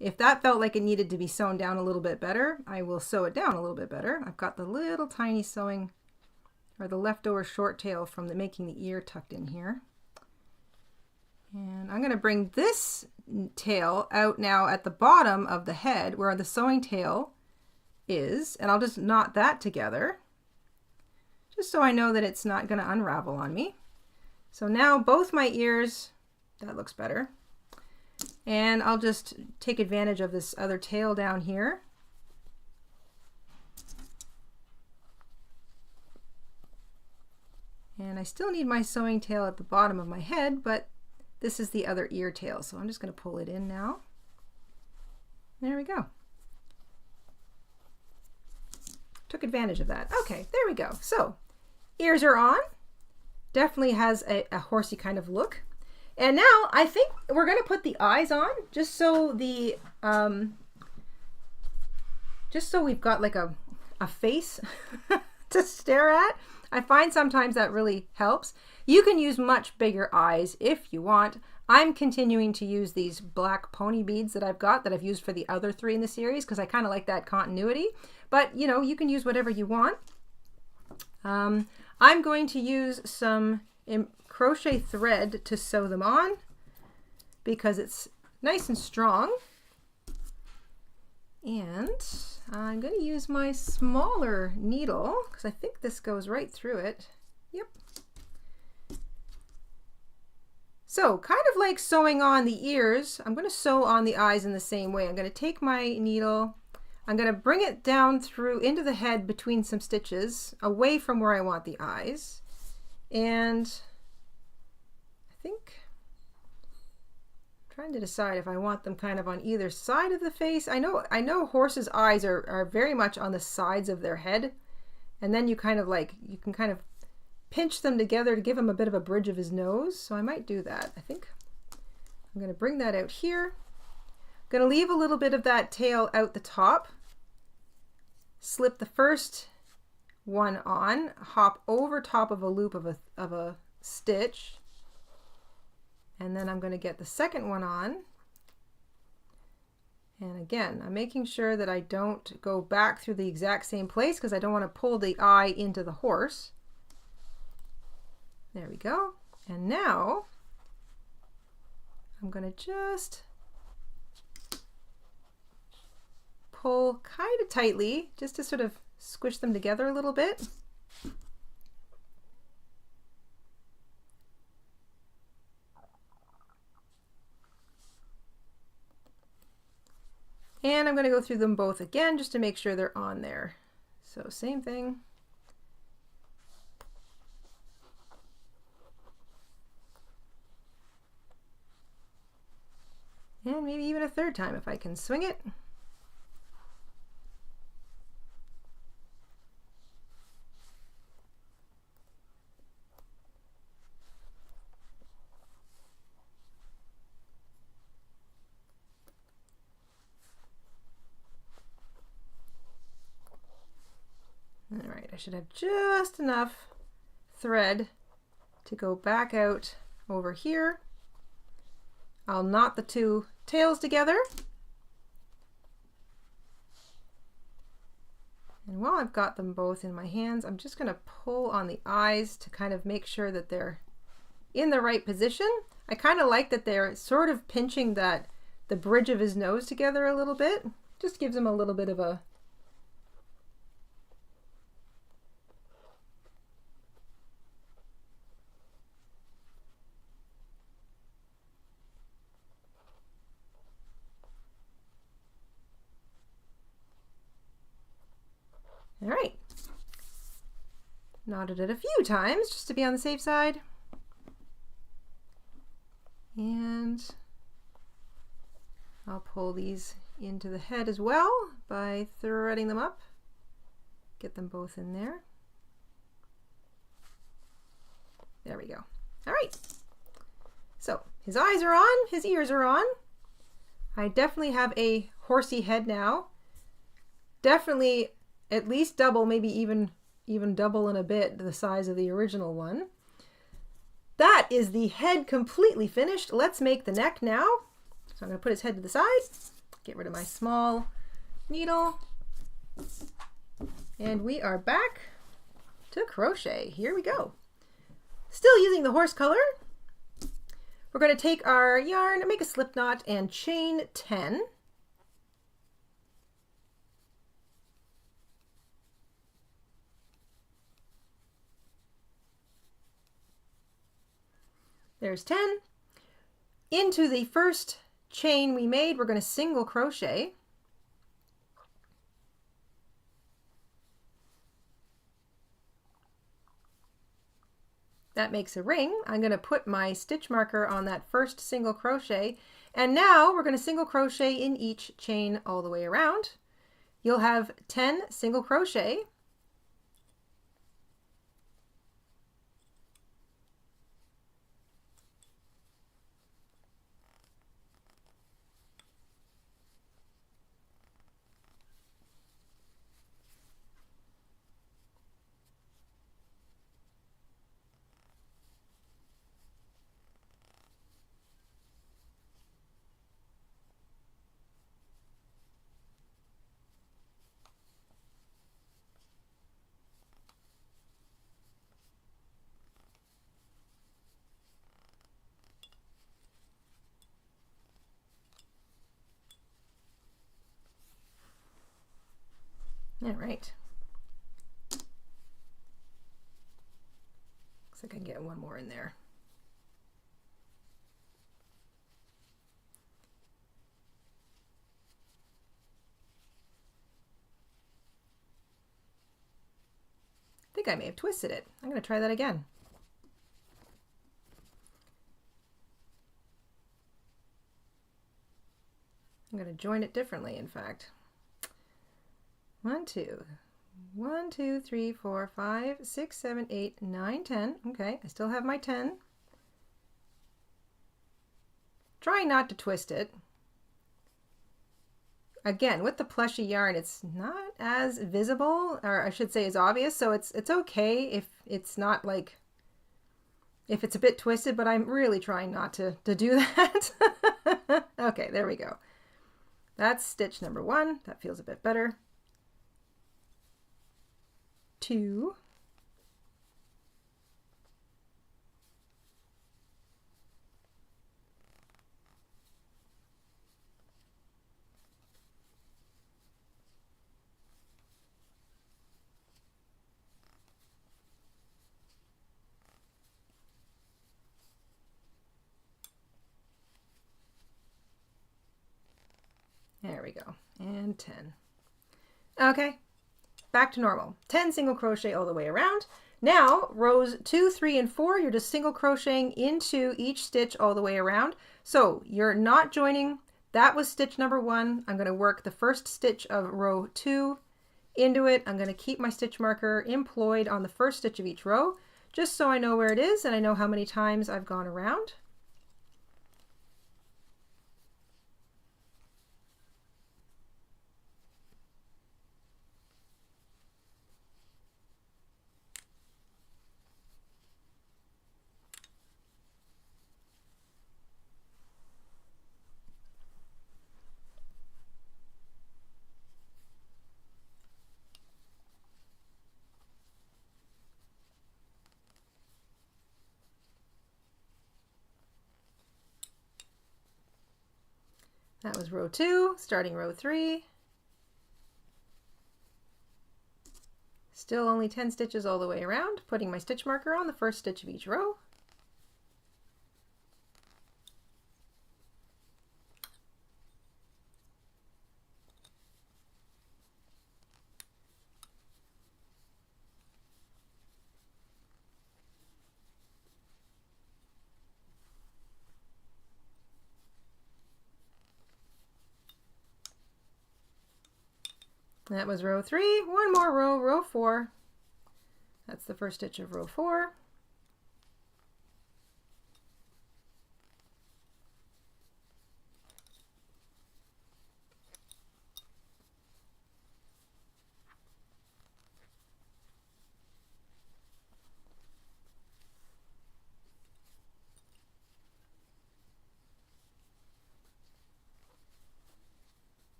if that felt like it needed to be sewn down a little bit better, I will sew it down a little bit better. I've got the little tiny sewing, or the leftover short tail from making the ear tucked in here. And I'm going to bring this tail out now at the bottom of the head where the sewing tail is, and I'll just knot that together just so I know that it's not going to unravel on me. So now both my ears, that looks better, and I'll just take advantage of this other tail down here. And I still need my sewing tail at the bottom of my head, but this is the other ear tail, so I'm just going to pull it in now. There we go. Took advantage of that. Okay, there we go. So ears are on. Definitely has a horsey kind of look. And now I think we're going to put the eyes on, just so the just so we've got like a face to stare at. I find sometimes that really helps. You can use much bigger eyes if you want. I'm continuing to use these black pony beads that I've got that I've used for the other three in the series because I kind of like that continuity. But you know, you can use whatever you want. I'm going to use some crochet thread to sew them on because it's nice and strong. And I'm going to use my smaller needle because I think this goes right through it. Yep. So kind of like sewing on the ears, I'm going to sew on the eyes in the same way. I'm going to take my needle, I'm going to bring it down through into the head between some stitches away from where I want the eyes. And I think I'm trying to decide if I want them kind of on either side of the face. I know horses' eyes are very much on the sides of their head, and then you kind of like, you can kind of pinch them together to give him a bit of a bridge of his nose. So I might do that. I think I'm going to bring that out here. I'm going to leave a little bit of that tail out the top. Slip the first one on, hop over top of a loop of a stitch, and then I'm going to get the second one on. And again, I'm making sure that I don't go back through the exact same place because I don't want to pull the eye into the horse. There we go. And now I'm going to just pull kind of tightly just to sort of squish them together a little bit. And I'm going to go through them both again just to make sure they're on there. So same thing. And maybe even a third time if I can swing it. All right, I should have just enough thread to go back out over here. I'll knot the two tails together. And while I've got them both in my hands, I'm just going to pull on the eyes to kind of make sure that they're in the right position. I kind of like that they're sort of pinching the bridge of his nose together a little bit. Just gives him a little bit of a all right. Knotted it a few times just to be on the safe side. And I'll pull these into the head as well by threading them up. Get them both in there. There we go. All right. So his eyes are on, his ears are on. I definitely have a horsey head now. Definitely at least double, maybe even double and a bit the size of the original one. That is the head completely finished. Let's make the neck now. So I'm going to put his head to the side, get rid of my small needle, and we are back to crochet. Here we go. Still using the horse color. We're going to take our yarn and make a slip knot and chain 10. There's 10. Into the first chain we made, we're going to single crochet. That makes a ring. I'm going to put my stitch marker on that first single crochet, and now we're going to single crochet in each chain all the way around. You'll have 10 single crochet. All right. Looks like I can get one more in there. I think I may have twisted it. I'm going to try that again. I'm going to join it differently, in fact. 1, 2, 1, 2, 3, 4, 5, 6, 7, 8, 9, 10. Okay, I still have my 10. Trying not to twist it. Again, with the plushy yarn, it's not as visible, or I should say as obvious, so it's okay if it's not like, if it's a bit twisted, but I'm really trying not to do that. Okay, there we go. That's stitch number 1. That feels a bit better. 2. There we go, and 10. Okay, back to normal. 10 single crochet all the way around. Now, rows 2, 3, and 4, you're just single crocheting into each stitch all the way around. So you're not joining. That was stitch number 1. I'm going to work the first stitch of row 2 into it. I'm going to keep my stitch marker employed on the first stitch of each row, just so I know where it is and I know how many times I've gone around. That was row 2, starting row 3. Still only 10 stitches all the way around, putting my stitch marker on the first stitch of each row. That was row 3. One more row, row 4. That's the first stitch of row 4.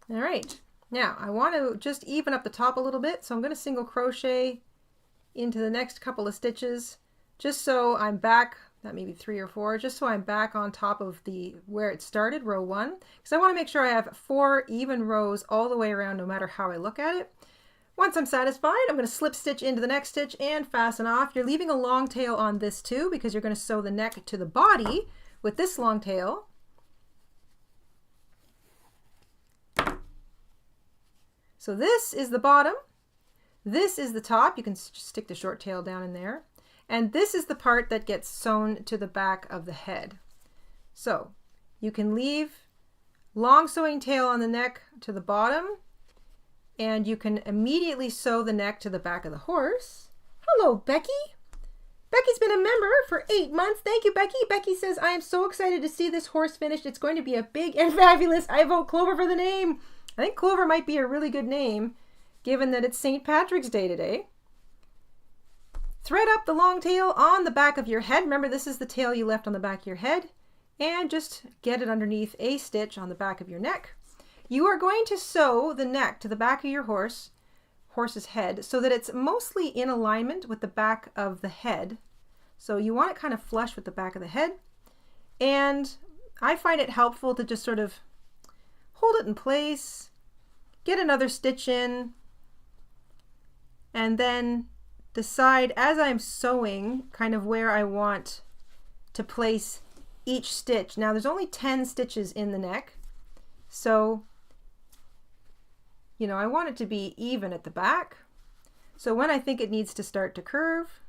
All right. Now I want to just even up the top a little bit, so I'm going to single crochet into the next couple of stitches just so I'm back, that may be 3 or 4, just so I'm back on top of the where it started, row 1, because I want to make sure I have 4 even rows all the way around no matter how I look at it. Once I'm satisfied, I'm going to slip stitch into the next stitch and fasten off. You're leaving a long tail on this too because you're going to sew the neck to the body with this long tail. So this is the bottom, this is the top, you can stick the short tail down in there, and this is the part that gets sewn to the back of the head. So you can leave long sewing tail on the neck to the bottom, and you can immediately sew the neck to the back of the horse. Hello, Becky. Becky's been a member for 8 months. Thank you, Becky. Becky says, I am so excited to see this horse finished. It's going to be a big and fabulous. I vote Clover for the name. I think Clover might be a really good name, given that it's St. Patrick's Day today. Thread up the long tail on the back of your head. Remember, this is the tail you left on the back of your head. And just get it underneath a stitch on the back of your neck. You are going to sew the neck to the back of your horse's head so that it's mostly in alignment with the back of the head. So you want it kind of flush with the back of the head. And I find it helpful to just sort of hold it in place get another stitch in, and then decide as I'm sewing kind of where I want to place each stitch. Now there's only 10 stitches in the neck, so you know, I want it to be even at the back. So when I think it needs to start to curve,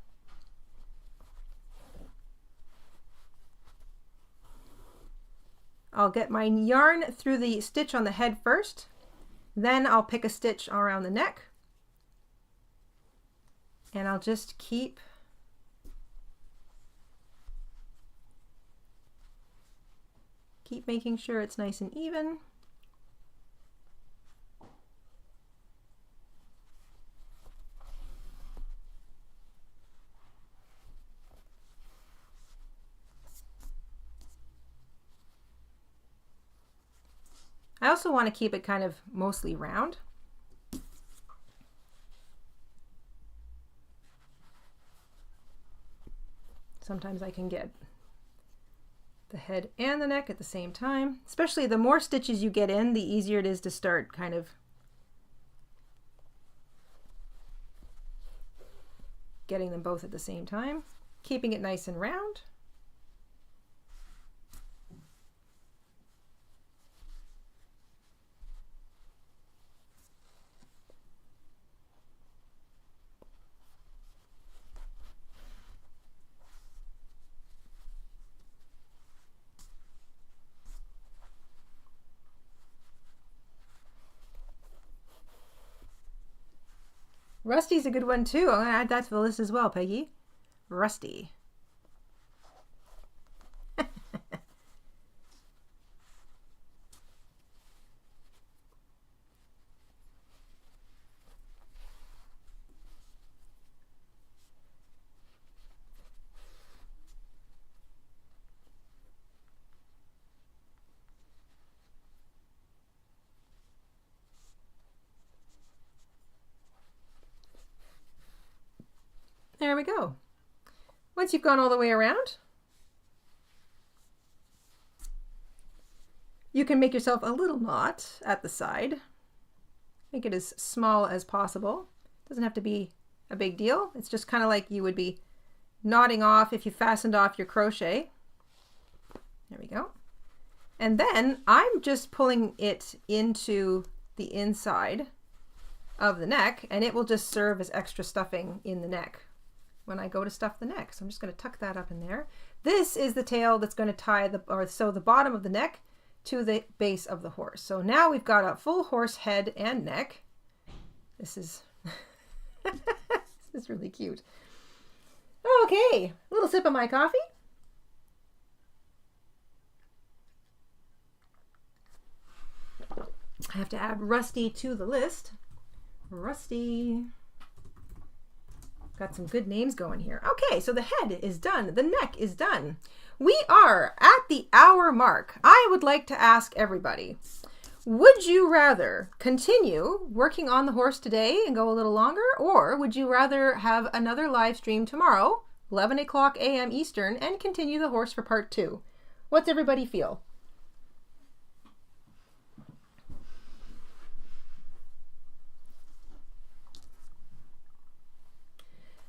I'll get my yarn through the stitch on the head first, then I'll pick a stitch around the neck, and I'll just keep making sure it's nice and even. I also want to keep it kind of mostly round. Sometimes I can get the head and the neck at the same time. Especially the more stitches you get in, the easier it is to start kind of getting them both at the same time, keeping it nice and round. Rusty's a good one too. I'm going to add that to the list as well, Peggy. Rusty. There we go. Once you've gone all the way around, you can make yourself a little knot at the side. Make it as small as possible. Doesn't have to be a big deal. It's just kind of like you would be knotting off if you fastened off your crochet. There we go. And then I'm just pulling it into the inside of the neck, and it will just serve as extra stuffing in the neck when I go to stuff the neck. So I'm just going to tuck that up in there. This is the tail that's going to tie or sew the bottom of the neck to the base of the horse. So now we've got a full horse head and neck. This is this is really cute. Okay, a little sip of my coffee. I have to add Rusty to the list. Rusty. Got some good names going here. Okay, so the head is done. The neck is done. We are at the hour mark. I would like to ask everybody, would you rather continue working on the horse today and go a little longer, or would you rather have another live stream tomorrow, 11 o'clock a.m. Eastern, and continue the horse for part 2? What's everybody feel?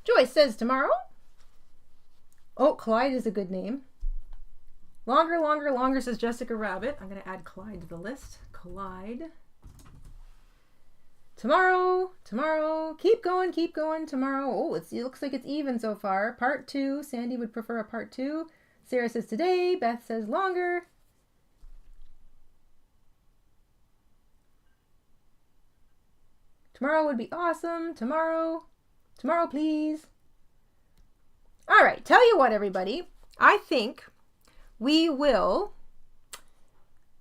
Joyce says tomorrow. Oh, Clyde is a good name. Longer, longer, longer, says Jessica Rabbit. I'm going to add Clyde to the list. Clyde. Tomorrow, tomorrow. Keep going tomorrow. Oh, it looks like it's even so far. Part 2. Sandy would prefer a part 2. Sarah says today. Beth says longer. Tomorrow would be awesome. Tomorrow. Tomorrow, please. All right, tell you what, everybody. I think we will,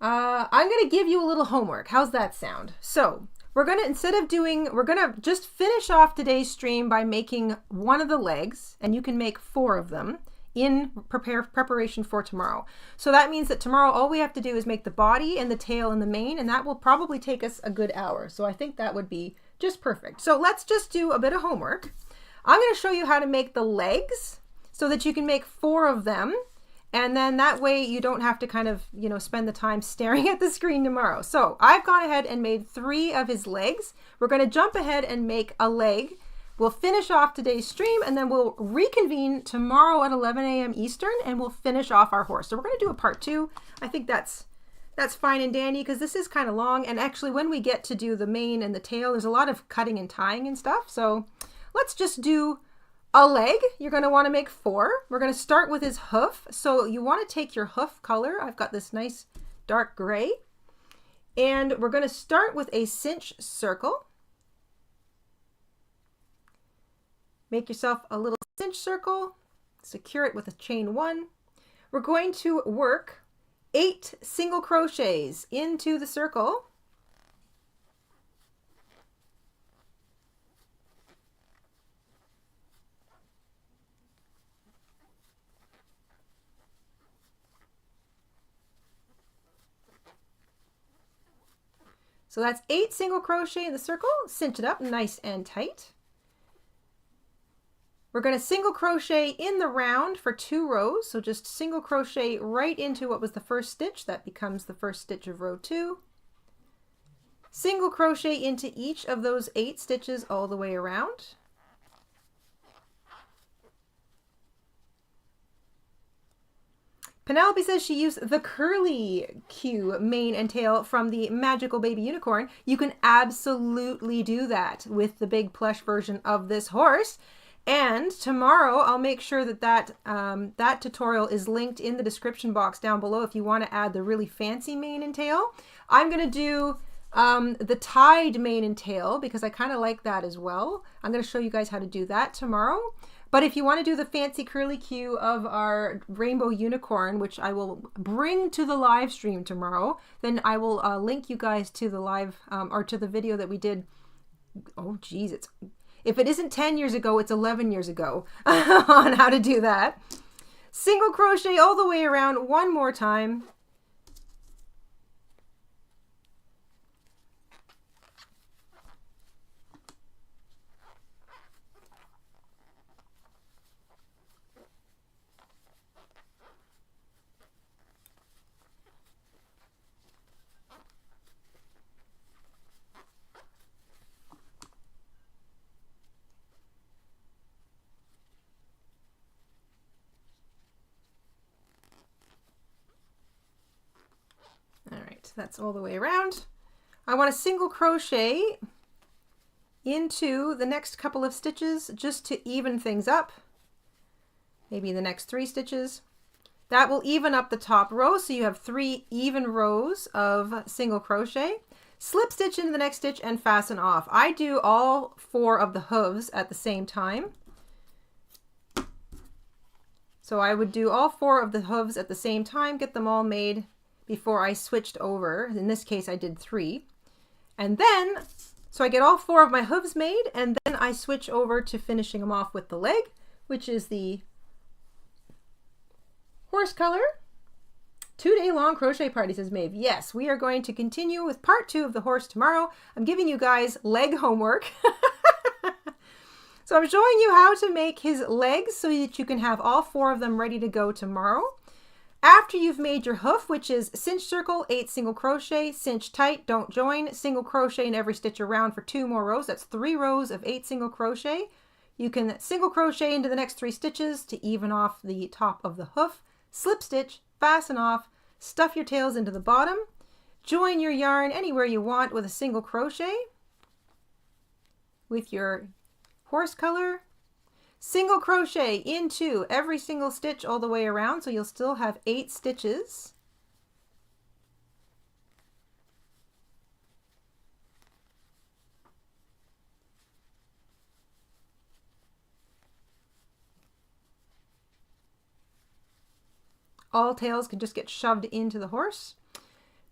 I'm going to give you a little homework. How's that sound? So we're going to, we're going to just finish off today's stream by making one of the legs, and you can make 4 of them in preparation for tomorrow. So that means that tomorrow all we have to do is make the body and the tail and the mane, and that will probably take us a good hour. So I think that would be just perfect. So let's just do a bit of homework. I'm going to show you how to make the legs so that you can make 4 of them, And then that way you don't have to kind of, you know, spend the time staring at the screen tomorrow. So I've gone ahead and made 3 of his legs. We're going to jump ahead and make a leg. We'll finish off today's stream and then we'll reconvene tomorrow at 11 a.m. Eastern and we'll finish off our horse. So we're going to do a part 2. I think that's fine and dandy because this is kind of long. And actually when we get to do the mane and the tail, there's a lot of cutting and tying and stuff. So let's just do a leg. You're going to want to make 4. We're going to start with his hoof. So you want to take your hoof color. I've got this nice dark gray. And we're going to start with a cinch circle. Make yourself a little cinch circle. Secure it with a chain 1. We're going to work 8 single crochets into the circle. So that's 8 single crochet in the circle. Cinch it up nice and tight. We're going to single crochet in the round for 2 rows. So just single crochet right into what was the first stitch. That becomes the first stitch of row 2. Single crochet into each of those 8 stitches all the way around. Penelope says she used the curly Q mane and tail from the Magical Baby Unicorn. You can absolutely do that with the big plush version of this horse. And tomorrow I'll make sure that that tutorial is linked in the description box down below if you want to add the really fancy mane and tail. I'm going to do the tied mane and tail because I kind of like that as well. I'm going to show you guys how to do that tomorrow. But if you want to do the fancy curly Q of our rainbow unicorn, which I will bring to the live stream tomorrow, then I will link you guys to the live or to the video that we did. Oh geez, if it isn't 10 years ago, it's 11 years ago on how to do that. Single crochet all the way around one more time. That's all the way around. I want to single crochet into the next couple of stitches just to even things up. Maybe the next 3 stitches. That will even up the top row, so you have 3 even rows of single crochet. Slip stitch into the next stitch and fasten off. I do all 4 of the hooves at the same time. So I would do all 4 of the hooves at the same time, get them all made before I switched over. In this case, I did 3. And then, so I get all 4 of my hooves made, and then I switch over to finishing them off with the leg, which is the horse color. 2-day long crochet party, says Maeve. Yes, we are going to continue with part 2 of the horse tomorrow. I'm giving you guys leg homework. So I'm showing you how to make his legs so that you can have all 4 of them ready to go tomorrow. After you've made your hoof, which is cinch circle, 8 single crochet, cinch tight, don't join, single crochet in every stitch around for 2 more rows. That's 3 rows of 8 single crochet. You can single crochet into the next 3 stitches to even off the top of the hoof, slip stitch, fasten off, stuff your tails into the bottom, join your yarn anywhere you want with a single crochet with your horse color. Single crochet into every single stitch all the way around, so you'll still have 8 stitches. All tails can just get shoved into the horse.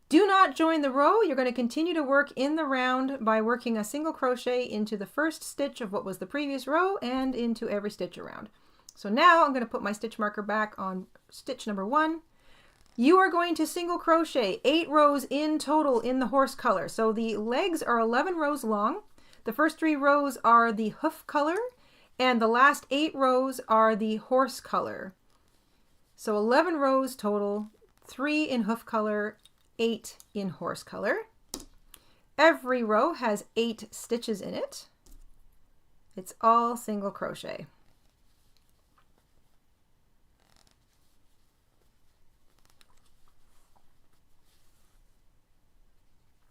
Do not join the row. You're going to continue to work in the round by working a single crochet into the first stitch of what was the previous row and into every stitch around. So now I'm going to put my stitch marker back on stitch number 1. You are going to single crochet 8 rows in total in the horse color. So the legs are 11 rows long. The first 3 rows are the hoof color and the last 8 rows are the horse color. So 11 rows total, 3 in hoof color, 8 in horse color. Every row has 8 stitches in it. It's all single crochet.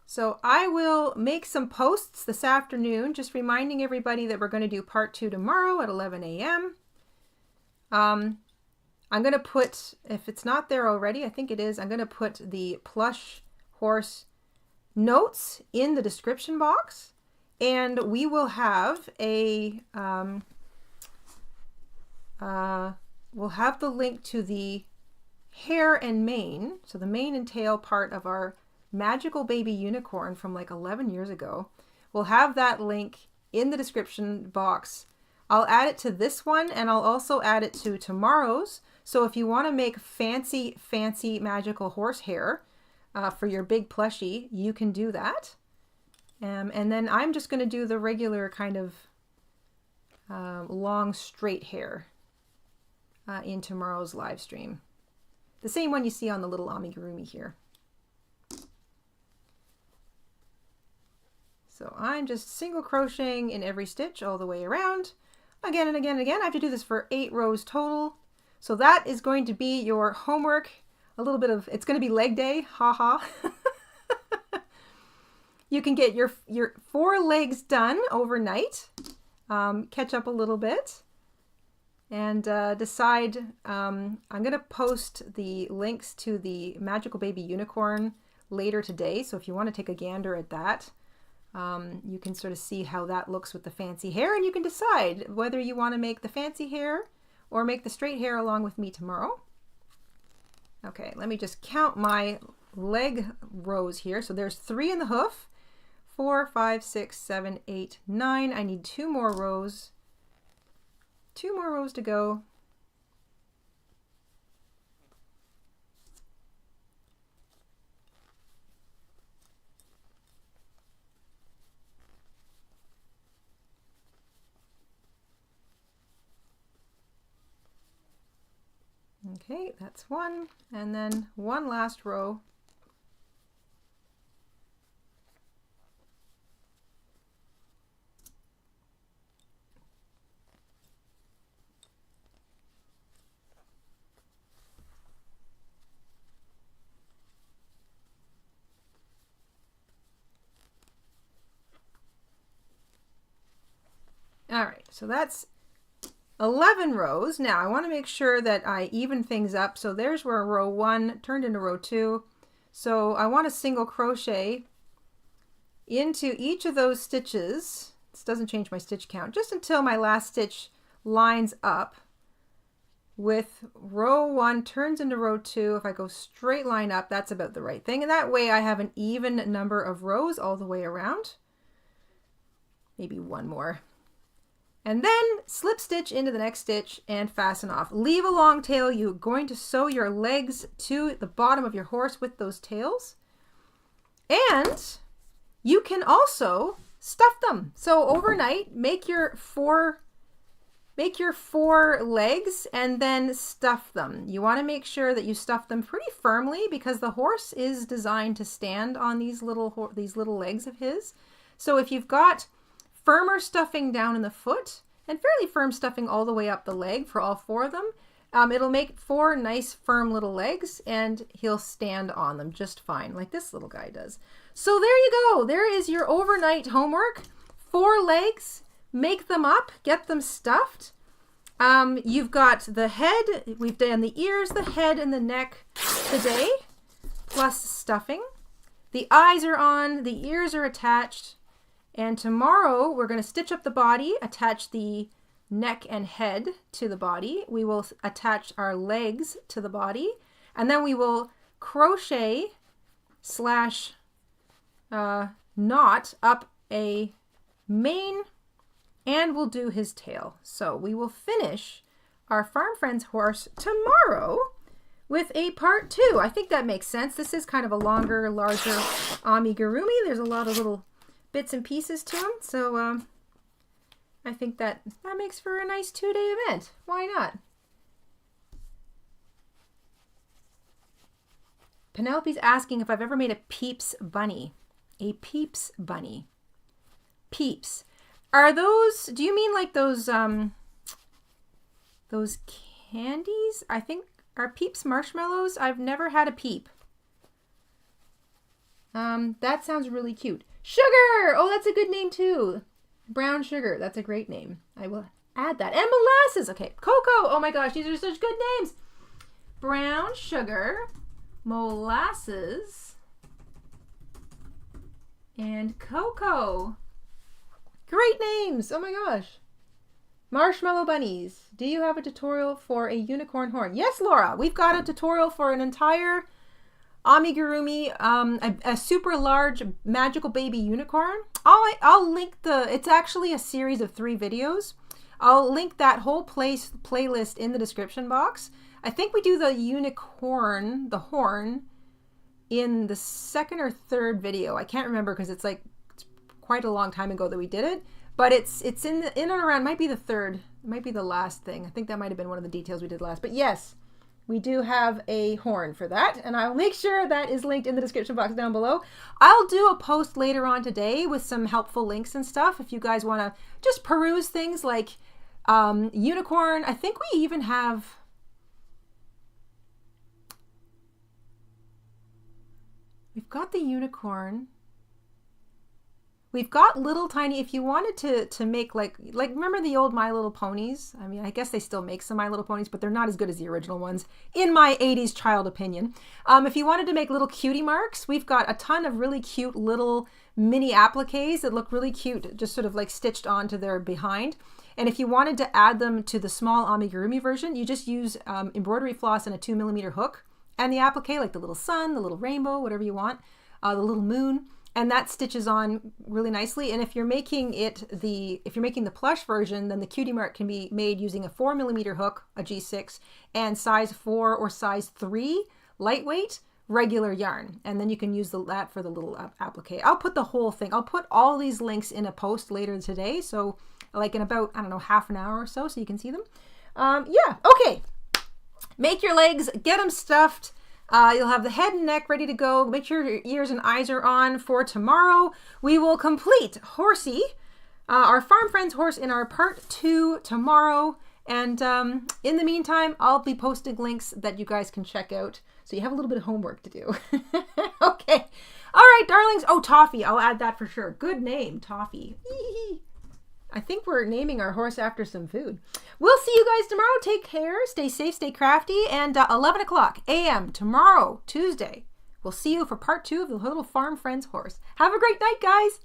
So I will make some posts this afternoon, just reminding everybody that we're going to do part 2 tomorrow at 11 a.m. I'm going to put, if it's not there already, I think it is, I'm going to put the Plush horse notes in the description box, and we will have a, we'll have the link to the hair and mane, so the mane and tail part of our magical baby unicorn from like 11 years ago. We'll have that link in the description box. I'll add it to this one, and I'll also add it to tomorrow's. So if you want to make fancy magical horse hair for your big plushie, you can do that. And then I'm just going to do the regular kind of long straight hair in tomorrow's live stream. The same one you see on the little amigurumi here. So I'm just single crocheting in every stitch all the way around, again and again and again. I have to do this for 8 rows total. So that is going to be your homework. A little bit of, it's going to be leg day, haha. You can get your 4 legs done overnight, catch up a little bit, and decide. I'm going to post the links to the Magical Baby Unicorn later today. So if you want to take a gander at that, you can sort of see how that looks with the fancy hair, and you can decide whether you want to make the fancy hair or make the straight hair along with me tomorrow. Okay, let me just count my leg rows here. So there's 3 in the hoof, 4, 5, 6, 7, 8, 9. I need 2 more rows. 2 more rows to go. Okay, that's 1, and then 1 last row. All right, so that's 11 rows. Now I want to make sure that I even things up. So there's where row 1 turned into row 2. So I want to single crochet into each of those stitches. This doesn't change my stitch count, just until my last stitch lines up with row 1 turns into row 2. If I go straight line up, that's about the right thing. And that way I have an even number of rows all the way around. Maybe 1 more. And then slip stitch into the next stitch and fasten off. Leave a long tail. You're going to sew your legs to the bottom of your horse with those tails. And you can also stuff them. So overnight, make your 4 legs and then stuff them. You want to make sure that you stuff them pretty firmly, because the horse is designed to stand on these little legs of his. So if you've got firmer stuffing down in the foot and fairly firm stuffing all the way up the leg for all 4 of them, it'll make 4 nice firm little legs, and he'll stand on them just fine, like this little guy does. So there you go. There is your overnight homework. 4 legs, make them up, get them stuffed. You've got the head, we've done the ears, the head, and the neck today, plus stuffing. The eyes are on, the ears are attached. And tomorrow we're going to stitch up the body, attach the neck and head to the body. We will attach our legs to the body, and then we will crochet slash knot up a mane, and we'll do his tail. So we will finish our Farm Friends horse tomorrow with a part 2. I think that makes sense. This is kind of a longer, larger amigurumi. There's a lot of little bits and pieces to them, so I think that makes for a nice 2-day event. Why not? Penelope's asking if I've ever made a Peeps bunny. A Peeps bunny. Peeps. Are those, do you mean like those candies? I think, are Peeps marshmallows? I've never had a Peep. That sounds really cute. Sugar! Oh, that's a good name too. Brown sugar. That's a great name. I will add that. And molasses. Okay. Cocoa. Oh my gosh, these are such good names. Brown sugar, molasses, and cocoa. Great names. Oh my gosh. Marshmallow bunnies. Do you have a tutorial for a unicorn horn? Yes, Laura. We've got a tutorial for an entire amigurumi, a super large magical baby unicorn. I'll link it's actually a series of 3 videos. I'll link that whole playlist in the description box. I think we do the unicorn, the horn, in the 2nd or 3rd video. I can't remember because it's quite a long time ago that we did it. But it's in and around, might be the 3rd, might be the last thing. I think that might have been one of the details we did last. But yes, we do have a horn for that, and I'll make sure that is linked in the description box down below. I'll do a post later on today with some helpful links and stuff if you guys want to just peruse things like unicorn. I think we even have... We've got the unicorn. We've got little tiny, if you wanted to make like remember the old My Little Ponies? I mean, I guess they still make some My Little Ponies, but they're not as good as the original ones, in my 80s child opinion. If you wanted to make little cutie marks, we've got a ton of really cute little mini appliques that look really cute, just sort of like stitched onto their behind. And if you wanted to add them to the small amigurumi version, you just use embroidery floss and a 2mm hook and the applique, like the little sun, the little rainbow, whatever you want, the little moon. And that stitches on really nicely. And if you're making the plush version, then the cutie mark can be made using a 4mm hook, a G6, and size 4 or size 3 lightweight regular yarn. And then you can use that for the little applique. I'll put the whole thing. I'll put all these links in a post later today. So like in about, I don't know, half an hour or so you can see them. Yeah, okay. Make your legs, get them stuffed. You'll have the head and neck ready to go. Make sure your ears and eyes are on for tomorrow. We will complete Horsey, our Farm Friends horse, in our part 2 tomorrow. And in the meantime, I'll be posting links that you guys can check out. So you have a little bit of homework to do. Okay. All right, darlings. Oh, Toffee. I'll add that for sure. Good name, Toffee. I think we're naming our horse after some food. We'll see you guys tomorrow. Take care. Stay safe. Stay crafty. And 11 o'clock a.m. tomorrow, Tuesday. We'll see you for part 2 of the Little Farm Friends horse. Have a great night, guys.